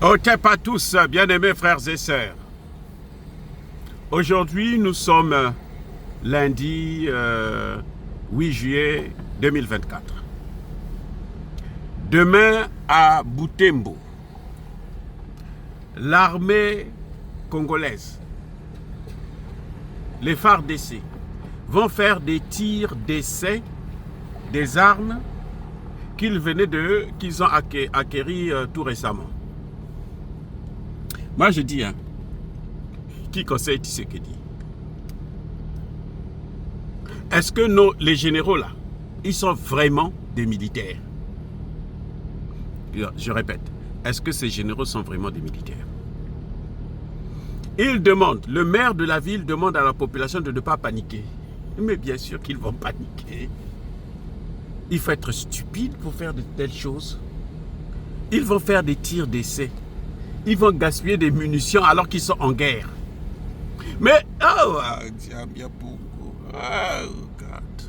Otep à tous, bien-aimés frères et sœurs. Aujourd'hui, nous sommes lundi 8 juillet 2024. Demain, à Butembo, l'armée congolaise, les FARDC, vont faire des tirs d'essai des armes qu'ils ont acquéries tout récemment. Moi, je dis, qui conseille Tshisekedi? Est-ce que les généraux là, ils sont vraiment des militaires? Je répète, est-ce que ces généraux sont vraiment des militaires? Ils demandent, le maire de la ville demande à la population de ne pas paniquer. Mais bien sûr qu'ils vont paniquer. Il faut être stupide pour faire de telles choses. Ils vont faire des tirs d'essai. Ils vont gaspiller des munitions alors qu'ils sont en guerre. Mais, oh God.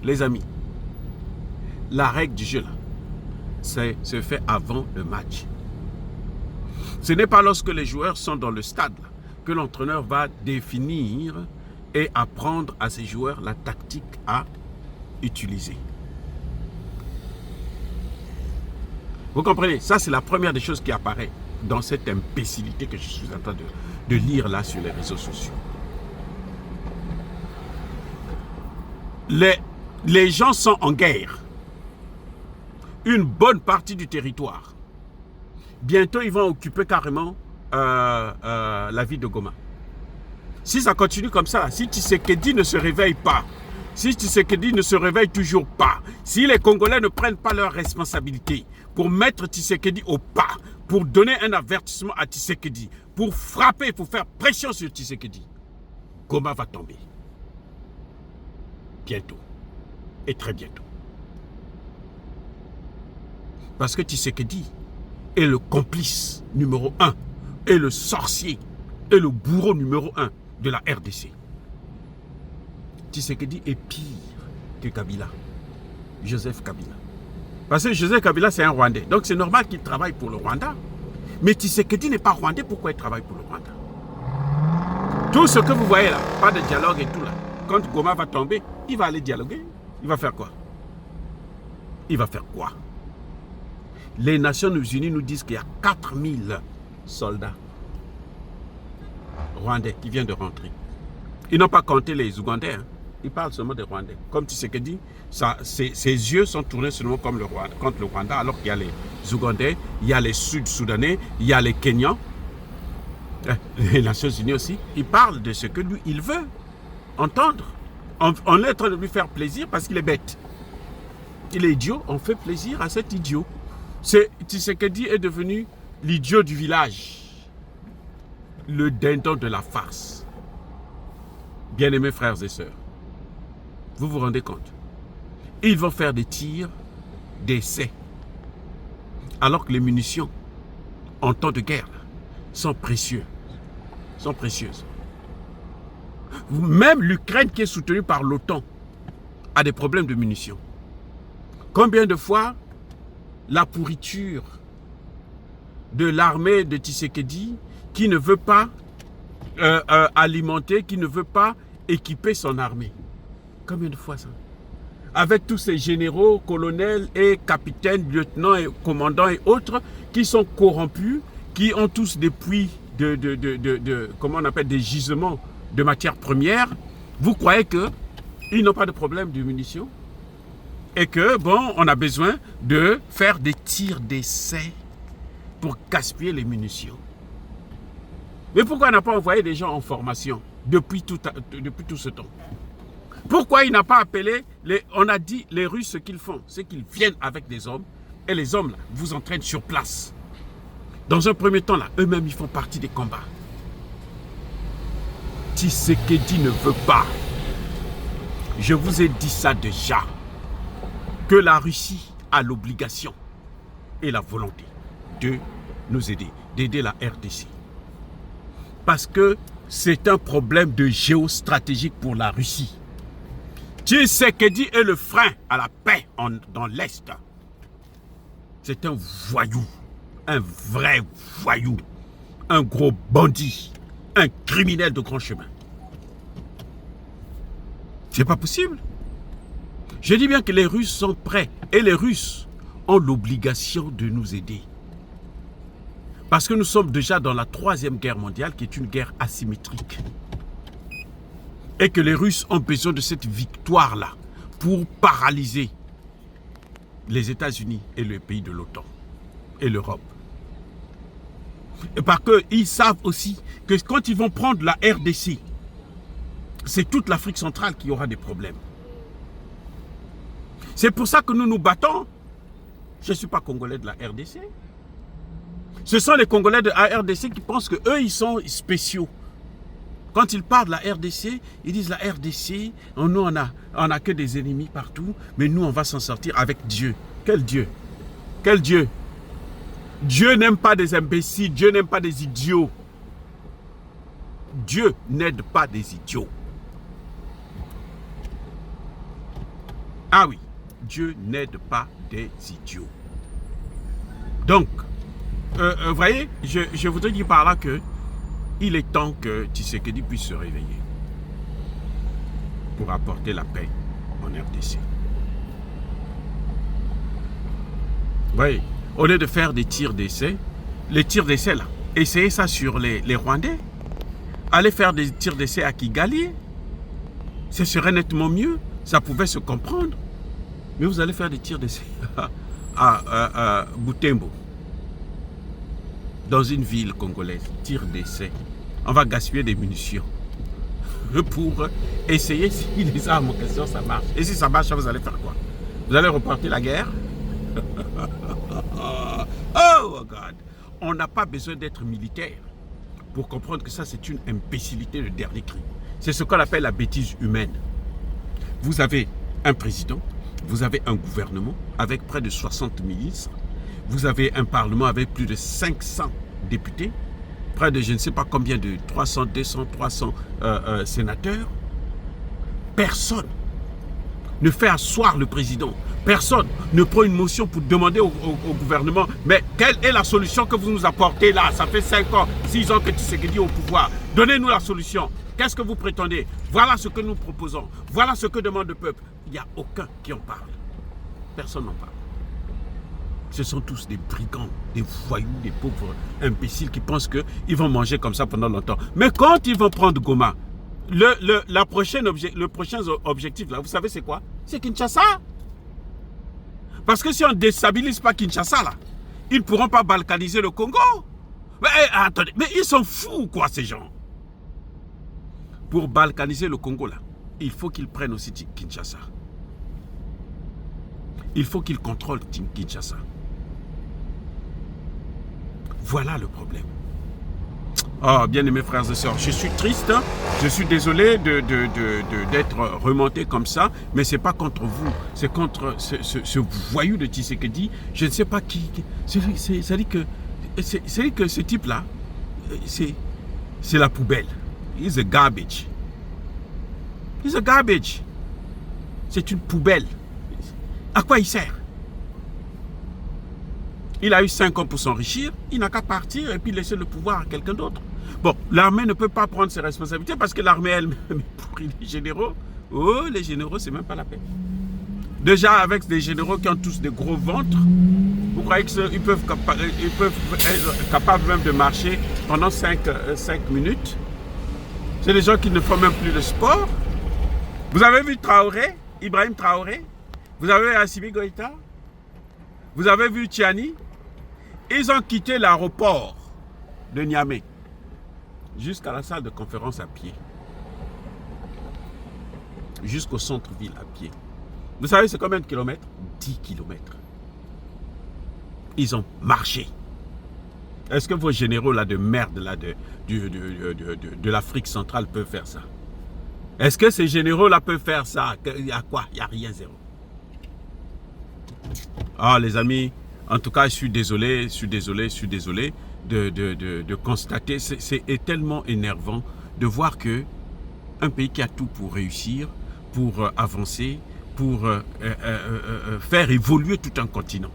Les amis, la règle du jeu là, se fait avant le match. Ce n'est pas lorsque les joueurs sont dans le stade là, que l'entraîneur va définir et apprendre à ses joueurs la tactique à utiliser. Vous comprenez? Ça, c'est la première des choses qui apparaît dans cette imbécilité que je suis en train de lire là sur les réseaux sociaux. Les gens sont en guerre. Une bonne partie du territoire. Bientôt, ils vont occuper carrément la ville de Goma. Si ça continue comme ça, si Tshisekedi ne se réveille pas, si Tshisekedi ne se réveille toujours pas, si les Congolais ne prennent pas leurs responsabilités pour mettre Tshisekedi au pas, pour donner un avertissement à Tshisekedi, pour frapper, pour faire pression sur Tshisekedi, Goma va tomber. Bientôt. Et très bientôt. Parce que Tshisekedi est le complice numéro 1, et le sorcier, et le bourreau numéro 1 de la RDC. Tshisekedi est pire que Kabila. Joseph Kabila. Parce que Joseph Kabila, c'est un Rwandais. Donc c'est normal qu'il travaille pour le Rwanda. Mais Tshisekedi n'est pas Rwandais, pourquoi il travaille pour le Rwanda? Tout ce que vous voyez là, pas de dialogue et tout là, quand Goma va tomber, il va aller dialoguer. Il va faire quoi? Il va faire quoi? Les Nations Unies nous disent qu'il y a 4000 soldats rwandais qui viennent de rentrer. Ils n'ont pas compté les Ougandais. Ils parlent seulement des Rwandais. Comme Tshisekedi, ses yeux sont tournés seulement comme contre le Rwanda, alors qu'il y a les Ougandais, il y a les Sud-Soudanais, il y a les Kenyans, les Nations Unies aussi. Ils parlent de ce que lui, il veut entendre. On est en train de lui faire plaisir parce qu'il est bête. Il est idiot, on fait plaisir à cet idiot. Tshisekedi est devenu l'idiot du village. Le dindon de la farce. Bien-aimés frères et sœurs, vous vous rendez compte? Ils vont faire des tirs d'essai. Alors que les munitions, en temps de guerre, sont précieuses. Même l'Ukraine qui est soutenue par l'OTAN a des problèmes de munitions. Combien de fois la pourriture de l'armée de Tshisekedi qui ne veut pas alimenter, qui ne veut pas équiper son armée. Combien de fois ça? Avec tous ces généraux, colonels et capitaines, lieutenants et commandants et autres qui sont corrompus, qui ont tous des puits comment on appelle, des gisements de matières premières. Vous croyez qu'ils n'ont pas de problème de munitions? Et que, bon, on a besoin de faire des tirs d'essai pour gaspiller les munitions. Mais pourquoi on n'a pas envoyé des gens en formation depuis tout ce temps? Pourquoi il n'a pas appelé, on a dit les Russes ce qu'ils font, c'est qu'ils viennent avec des hommes et les hommes là, vous entraînent sur place. Dans un premier temps là, eux-mêmes ils font partie des combats. Tshisekedi ne veut pas. Je vous ai dit ça déjà, que la Russie a l'obligation et la volonté de nous aider, d'aider la RDC. Parce que c'est un problème de géostratégique pour la Russie. Tshisekedi est le frein à la paix dans l'Est. C'est un voyou, un vrai voyou, un gros bandit, un criminel de grand chemin. C'est pas possible. Je dis bien que les Russes sont prêts et les Russes ont l'obligation de nous aider. Parce que nous sommes déjà dans la 3e guerre mondiale qui est une guerre asymétrique. Et que les Russes ont besoin de cette victoire-là pour paralyser les États-Unis et les pays de l'OTAN et l'Europe. Et parce qu'ils savent aussi que quand ils vont prendre la RDC, c'est toute l'Afrique centrale qui aura des problèmes. C'est pour ça que nous nous battons. Je ne suis pas Congolais de la RDC. Ce sont les Congolais de la RDC qui pensent qu'eux, ils sont spéciaux. Quand ils parlent de la RDC, ils disent la RDC, nous on a que des ennemis partout, mais nous on va s'en sortir avec Dieu. Quel Dieu? Quel Dieu? Dieu n'aime pas des imbéciles, Dieu n'aime pas des idiots. Dieu n'aide pas des idiots. Ah oui, Dieu n'aide pas des idiots. Donc, vous voyez, je voudrais dire par là que il est temps que Tshisekedi puisse se réveiller pour apporter la paix en RDC. Vous voyez, au lieu de faire des tirs d'essai, les tirs d'essai là, essayez ça sur les Rwandais. Allez faire des tirs d'essai à Kigali. Ce serait nettement mieux. Ça pouvait se comprendre. Mais vous allez faire des tirs d'essai à Butembo. Dans une ville congolaise, tir d'essai. On va gaspiller des munitions pour essayer si les armes en question ça marche. Et si ça marche, vous allez faire quoi? Vous allez reporter la guerre? Oh God! On n'a pas besoin d'être militaire pour comprendre que ça c'est une imbécilité de dernier cri. C'est ce qu'on appelle la bêtise humaine. Vous avez un président, vous avez un gouvernement avec près de 60 ministres, vous avez un parlement avec plus de 500 députés, près de je ne sais pas combien de 300, 200, 300 sénateurs. Personne ne fait asseoir le président. Personne ne prend une motion pour demander au gouvernement, mais quelle est la solution que vous nous apportez là? Ça fait 5 ans, 6 ans que Tshisekedi est au pouvoir. Donnez-nous la solution. Qu'est-ce que vous prétendez? Voilà ce que nous proposons. Voilà ce que demande le peuple. Il n'y a aucun qui en parle. Personne n'en parle. Ce sont tous des brigands, des voyous, des pauvres imbéciles qui pensent qu'ils vont manger comme ça pendant longtemps. Mais quand ils vont prendre Goma, le prochain objectif, là, vous savez c'est quoi? C'est Kinshasa. Parce que si on ne déstabilise pas Kinshasa, là, ils ne pourront pas balkaniser le Congo. Mais attendez, mais ils sont fous quoi ces gens? Pour balkaniser le Congo, là, il faut qu'ils prennent aussi Kinshasa. Il faut qu'ils contrôlent Kinshasa. Voilà le problème. Oh, bien-aimés frères et sœurs, je suis triste, hein? Je suis désolé d'être remonté comme ça, mais ce n'est pas contre vous, c'est contre ce voyou de Tshisekedi. Je ne sais pas qui. C'est-à-dire que ce type-là, c'est la poubelle. He's a garbage. He's a garbage. C'est une poubelle. À quoi il sert? Il a eu 5 ans pour s'enrichir, il n'a qu'à partir et puis laisser le pouvoir à quelqu'un d'autre. Bon, l'armée ne peut pas prendre ses responsabilités parce que l'armée elle-même est pourrie. Les généraux, oh, les généraux, c'est même pas la peine. Déjà, avec des généraux qui ont tous des gros ventres, vous croyez qu'ils peuvent être capables même de marcher pendant 5 minutes? C'est des gens qui ne font même plus de sport. Vous avez vu Traoré, Ibrahim Traoré? Vous avez vu Assimi Goïta? Vous avez vu Tiani? Ils ont quitté l'aéroport de Niamey jusqu'à la salle de conférence à pied. Jusqu'au centre-ville à pied. Vous savez c'est combien de kilomètres? 10 kilomètres. Ils ont marché. Est-ce que vos généraux là de merde là de l'Afrique centrale peuvent faire ça? Est-ce que ces généraux là peuvent faire ça? Il y a quoi? Il n'y a rien, zéro. Ah les amis, en tout cas je suis désolé de constater, c'est tellement énervant de voir que un pays qui a tout pour réussir, pour avancer, pour faire évoluer tout un continent,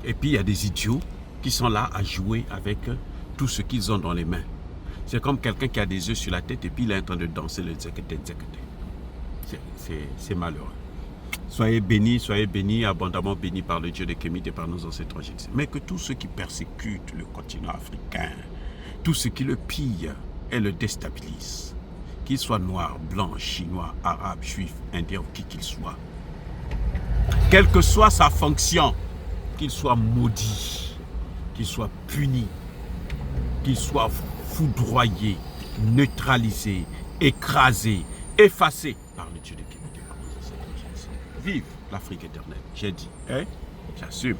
Et puis il y a des idiots qui sont là à jouer avec tout ce qu'ils ont dans les mains. C'est comme quelqu'un qui a des œufs sur la tête et puis il est en train de danser le dzekete. C'est malheureux. Soyez bénis, abondamment bénis par le Dieu de Kémite et par nos ancêtres égyptiens. Mais que tous ceux qui persécutent le continent africain, tous ceux qui le pillent et le déstabilisent, qu'ils soient noirs, blancs, chinois, arabes, juifs, indiens ou qui qu'ils soient, quelle que soit sa fonction, qu'il soit maudit, qu'il soit puni, qu'il soit foudroyé, neutralisé, écrasé, effacé par le Dieu de Kémite. Vive l'Afrique éternelle, j'ai dit, hein? J'assume.